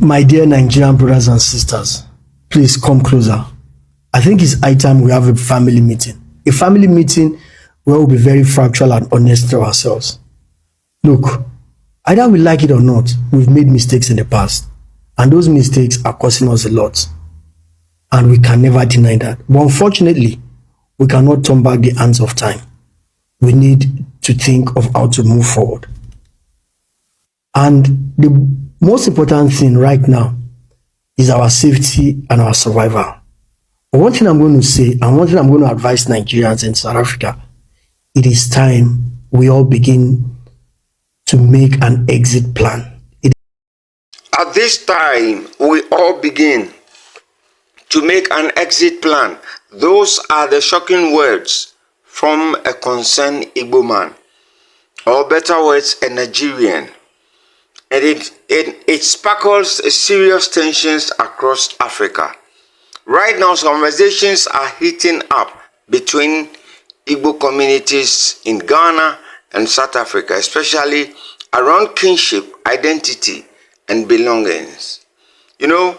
My dear Nigerian brothers and sisters, please come closer. I think it's high time we have a family meeting. A family meeting where we'll be very factual and honest to ourselves. Look, either we like it or not, we've made mistakes in the past. And those mistakes are costing us a lot. And we can never deny that. But unfortunately, we cannot turn back the hands of time. We need to think of how to move forward. And the most important thing right now is our safety and our survival. But one thing I'm going to say, and one thing I'm going to advise Nigerians in South Africa, it is time we all begin to make an exit plan. At this time, we all begin to make an exit plan. Those are the shocking words from a concerned Igbo man, or better words, a Nigerian. And it sparkles serious tensions across Africa. Right now, conversations are heating up between Igbo communities in Ghana and South Africa, especially around kinship, identity, and belongings. You know,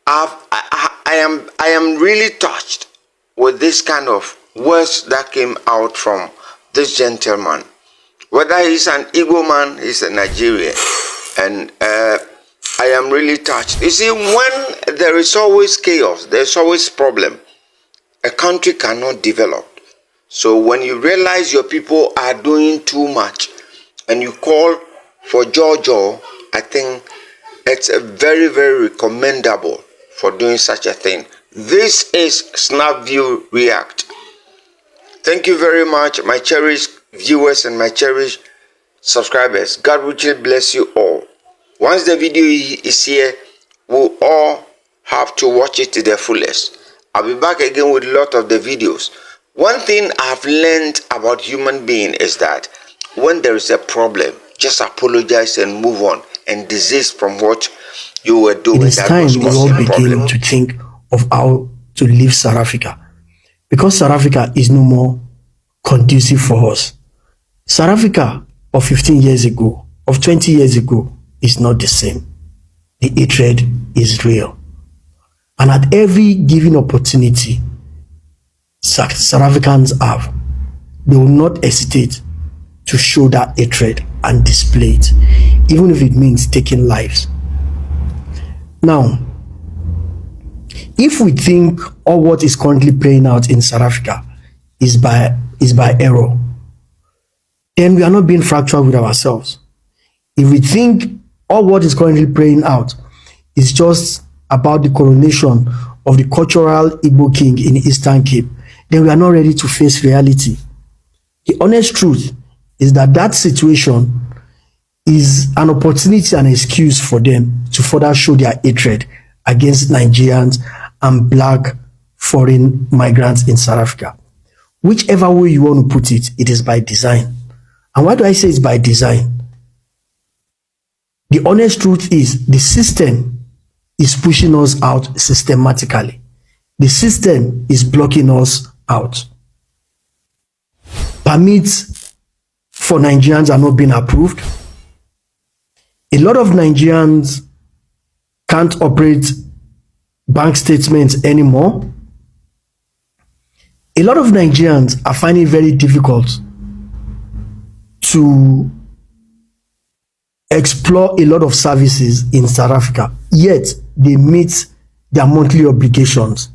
I am really touched with this kind of words that came out from this gentleman. Whether he's an Igbo man, he's a Nigerian, and I am really touched. You see, when there is always chaos, there's always problem. A country cannot develop. So when you realize your people are doing too much, and you call for Jojo, I think it's a very, very commendable for doing such a thing. This is Snapp-View React. Thank you very much, my cherished viewers and my cherished subscribers. God richly bless you all. Once the video is here, we'll all have to watch it to the fullest. I'll be back again with a lot of the videos. One thing I've learned about human being is that when there is a problem, just apologize and move on and desist from what you were doing. It is time we all begin to think of how to leave South Africa, because South Africa is no more conducive for us. South Africa of 15 years ago, of 20 years ago, is not the same. The hatred is real. And at every given opportunity South Africans have, they will not hesitate to show that hatred and display it, even if it means taking lives. Now, if we think all what is currently playing out in South Africa is by error, then we are not being factual with ourselves. If we think all what is currently playing out is just about the coronation of the cultural Igbo king in Eastern Cape, then we are not ready to face reality. The honest truth is that that situation is an opportunity and excuse for them to further show their hatred against Nigerians and black foreign migrants in South Africa. Whichever way you want to put it, it is by design. And why do I say it's by design? The honest truth is the system is pushing us out systematically. The system is blocking us out. Permits for Nigerians are not being approved. A lot of Nigerians can't operate bank statements anymore. A lot of Nigerians are finding it very difficult to explore a lot of services in South Africa, yet they meet their monthly obligations.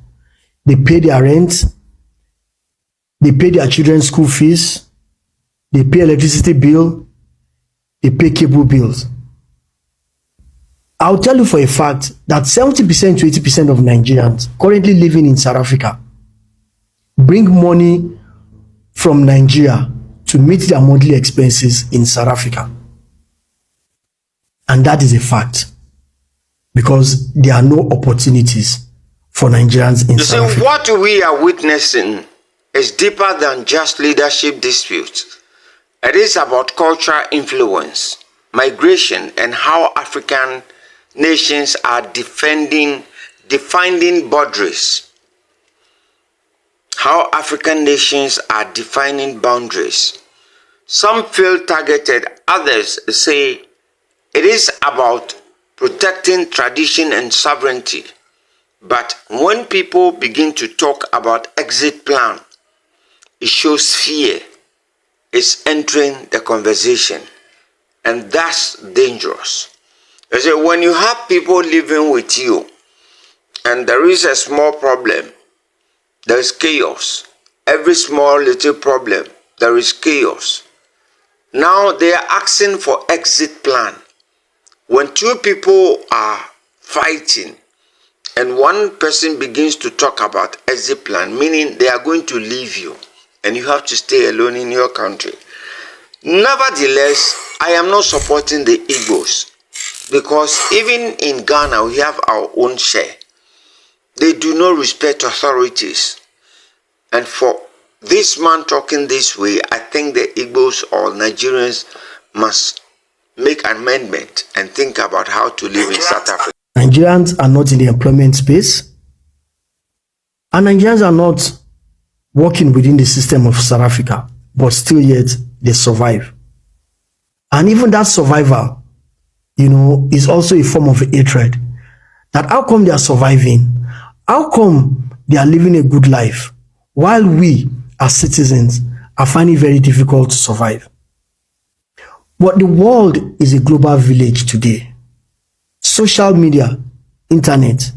They pay their rent, they pay their children's school fees, they pay electricity bill, they pay cable bills. I'll tell you for a fact that 70% to 80% of Nigerians currently living in South Africa bring money from Nigeria to meet their monthly expenses in South Africa. And that is a fact, because there are no opportunities for Nigerians in South Africa. What we are witnessing is deeper than just leadership disputes. It is about cultural influence, migration, and how African nations are defining boundaries. How African nations are defining boundaries. Some feel targeted, others say it is about protecting tradition and sovereignty. But when people begin to talk about exit plan, it shows fear is entering the conversation, and that's dangerous. You see, when you have people living with you and there is a small problem, there is chaos. Every small little problem, there is chaos. Now they are asking for exit plan. When two people are fighting and one person begins to talk about exit plan, meaning they are going to leave you and you have to stay alone in your country. Nevertheless, I am not supporting the Igbos, because even in Ghana we have our own share. They do not respect authorities. And for this man talking this way, I think the Igbos or Nigerians must make an amendment and think about how to live in South Africa. Nigerians are not in the employment space, and Nigerians are not working within the system of South Africa, but still yet they survive. And even that survival, is also a form of hatred. That how come they are surviving? How come they are living a good life while we as citizens are finding it very difficult to survive? But the world is a global village today. Social media, internet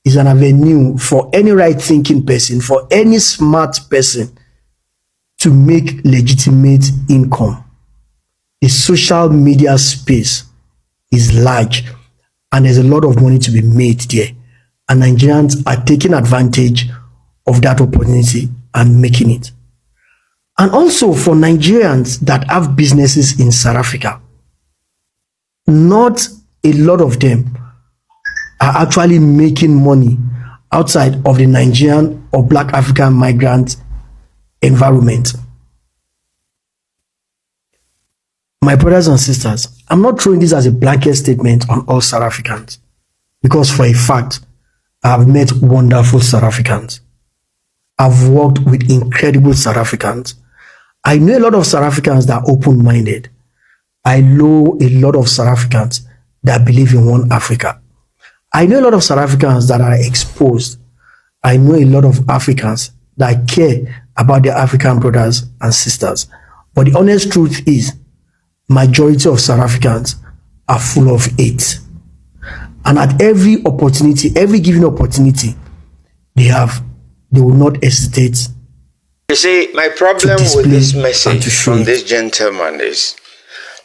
is an avenue for any right-thinking person, for any smart person to make legitimate income. The social media space is large and there's a lot of money to be made there. And Nigerians are taking advantage of that opportunity and making it. And also for Nigerians that have businesses in South Africa, not a lot of them are actually making money outside of the Nigerian or Black African migrant environment. My brothers and sisters, I'm not throwing this as a blanket statement on all South Africans, because for a fact, I've met wonderful South Africans. I've worked with incredible South Africans. I know a lot of South Africans that are open-minded. I know a lot of South Africans that believe in one Africa. I know a lot of South Africans that are exposed. I know a lot of Africans that care about their African brothers and sisters. But the honest truth is, majority of South Africans are full of hate. And at every opportunity, every given opportunity they will not hesitate. You see, my problem with this message from this gentleman is,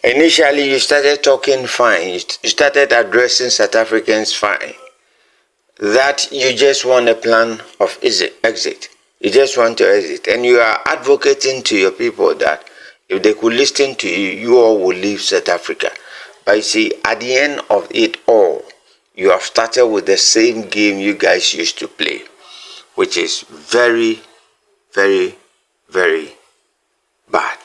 initially you started talking fine, you started addressing South Africans fine, that you just want a plan of exit. You just want to exit. And you are advocating to your people that if they could listen to you, you all will leave South Africa. But you see, at the end of it all, you have started with the same game you guys used to play, which is very, very, very bad.